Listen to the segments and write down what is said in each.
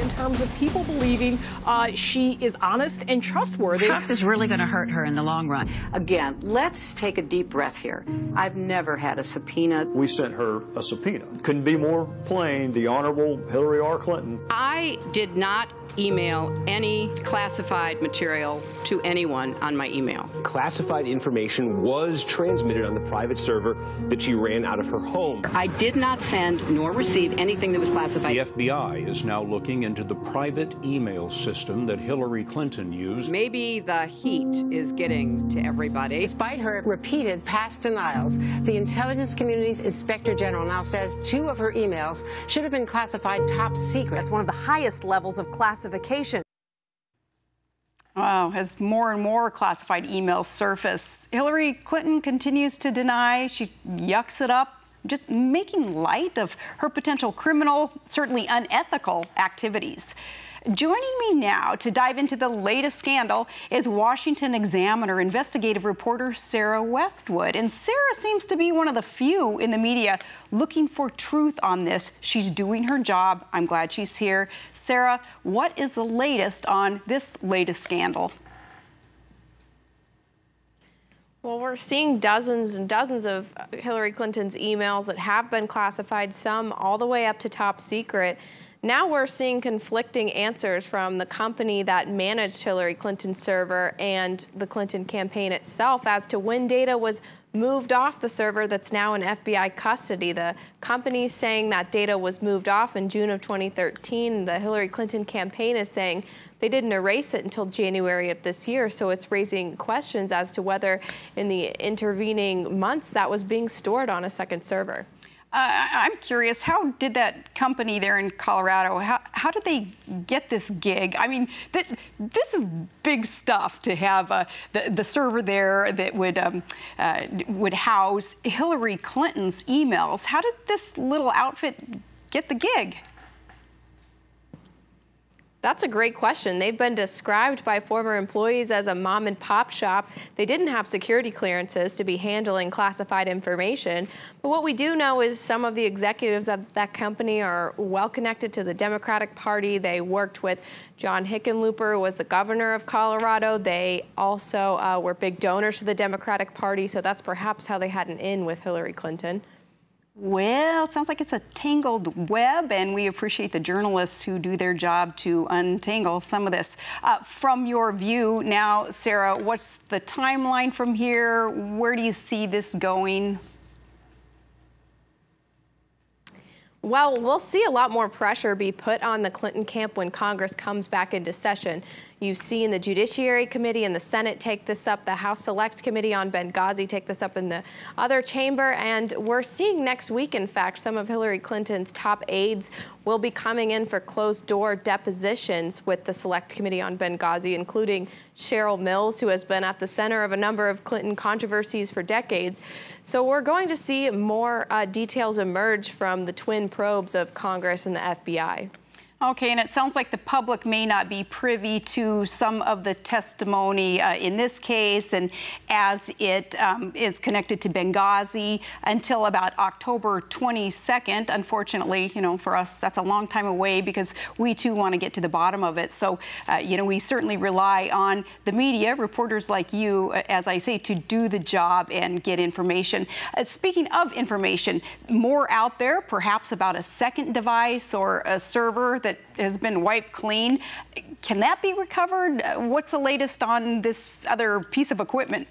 in terms of people believing she is honest and trustworthy. Trust is really going to hurt her in the long run. Again, let's take a deep breath here. I've never had a subpoena. We sent her a subpoena. Couldn't be more plain. The Honorable Hillary R. Clinton. I did not email any classified material to anyone on my email. Classified information was transmitted on the private server that she ran out of her home. I did not send nor receive anything that was classified. The FBI is now looking into the private email system that Hillary Clinton used. Maybe the heat is getting to everybody. Despite her repeated past denials, the intelligence community's inspector general now says 2 of her emails should have been classified top secret. That's one of the highest levels of classification. Wow, as more and more classified emails surface, Hillary Clinton continues to deny. She yucks it up, just making light of her potential criminal, certainly unethical activities. Joining me now to dive into the latest scandal is Washington Examiner investigative reporter Sarah Westwood. And Sarah seems to be one of the few in the media looking for truth on this. She's doing her job. I'm glad she's here. Sarah, what is the latest on this latest scandal? Well, we're seeing dozens and dozens of Hillary Clinton's emails that have been classified, some all the way up to top secret. Now we're seeing conflicting answers from the company that managed Hillary Clinton's server and the Clinton campaign itself as to when data was moved off the server that's now in FBI custody. The company's saying that data was moved off in June of 2013. The Hillary Clinton campaign is saying they didn't erase it until January of this year. So it's raising questions as to whether in the intervening months that was being stored on a second server. I'm curious, how did that company there in Colorado, how did they get this gig? I mean, this is big stuff to have the server there that would house Hillary Clinton's emails. How did this little outfit get the gig? That's a great question. They've been described by former employees as a mom and pop shop. They didn't have security clearances to be handling classified information. But what we do know is some of the executives of that company are well connected to the Democratic Party. They worked with John Hickenlooper, who was the governor of Colorado. They also were big donors to the Democratic Party. So that's perhaps how they had an in with Hillary Clinton. Well, it sounds like it's a tangled web, and we appreciate the journalists who do their job to untangle some of this. From your view now, Sarah, what's the timeline from here? Where do you see this going? Well, we'll see a lot more pressure be put on the Clinton camp when Congress comes back into session. You've seen the Judiciary Committee and the Senate take this up, the House Select Committee on Benghazi take this up in the other chamber, and we're seeing next week, in fact, some of Hillary Clinton's top aides will be coming in for closed-door depositions with the Select Committee on Benghazi, including Cheryl Mills, who has been at the center of a number of Clinton controversies for decades. So we're going to see more details emerge from the twin probes of Congress and the FBI. Okay, and it sounds like the public may not be privy to some of the testimony in this case, and as it is connected to Benghazi until about October 22nd. Unfortunately, you know, for us, that's a long time away because we too want to get to the bottom of it. So, you know, we certainly rely on the media, reporters like you, as I say, to do the job and get information. Speaking of information, more out there, perhaps about a second device or a server that has been wiped clean. Can that be recovered? What's the latest on this other piece of equipment?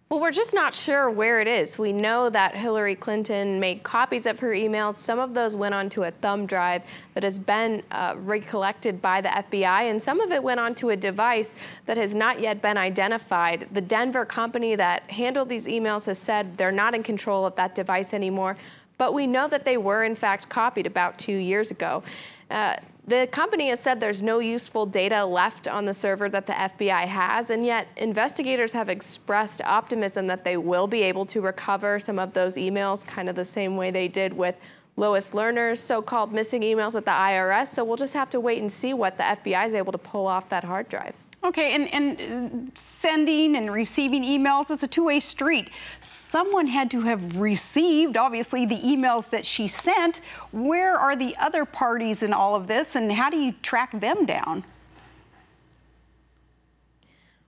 Well, we're just not sure where it is. We know that Hillary Clinton made copies of her emails. Some of those went onto a thumb drive that has been recollected by the FBI, and some of it went onto a device that has not yet been identified. The Denver company that handled these emails has said they're not in control of that device anymore. But we know that they were, in fact, copied about 2 years ago. The company has said there's no useful data left on the server that the FBI has, and yet investigators have expressed optimism that they will be able to recover some of those emails, kind of the same way they did with Lois Lerner's so-called missing emails at the IRS. So we'll just have to wait and see what the FBI is able to pull off that hard drive. Okay, and sending and receiving emails is a two-way street. Someone had to have received, obviously, the emails that she sent. Where are the other parties in all of this, and how do you track them down?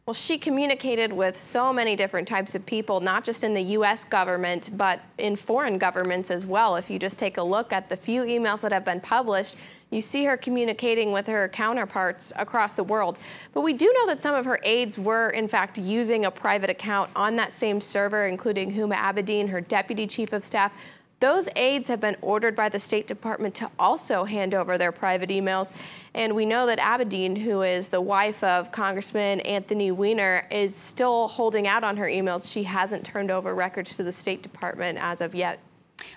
Well, she communicated with so many different types of people, not just in the U.S. government, but in foreign governments as well. If you just take a look at the few emails that have been published, you see her communicating with her counterparts across the world. But we do know that some of her aides were, in fact, using a private account on that same server, including Huma Abedin, her deputy chief of staff. Those aides have been ordered by the State Department to also hand over their private emails. And we know that Abedin, who is the wife of Congressman Anthony Weiner, is still holding out on her emails. She hasn't turned over records to the State Department as of yet.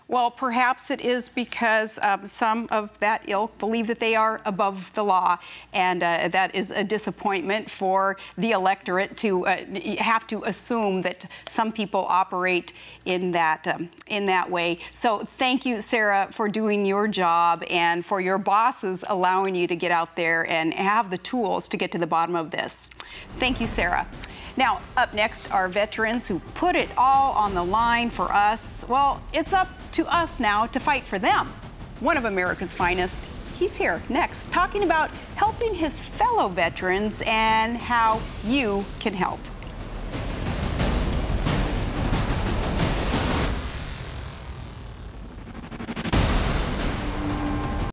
Well, perhaps it is because some of that ilk believe that they are above the law, and that is a disappointment for the electorate to have to assume that some people operate in that way. So thank you, Sarah, for doing your job and for your bosses allowing you to get out there and have the tools to get to the bottom of this. Thank you, Sarah. Now, up next are veterans who put it all on the line for us. Well, it's up to us now to fight for them. One of America's finest, he's here next, talking about helping his fellow veterans and how you can help.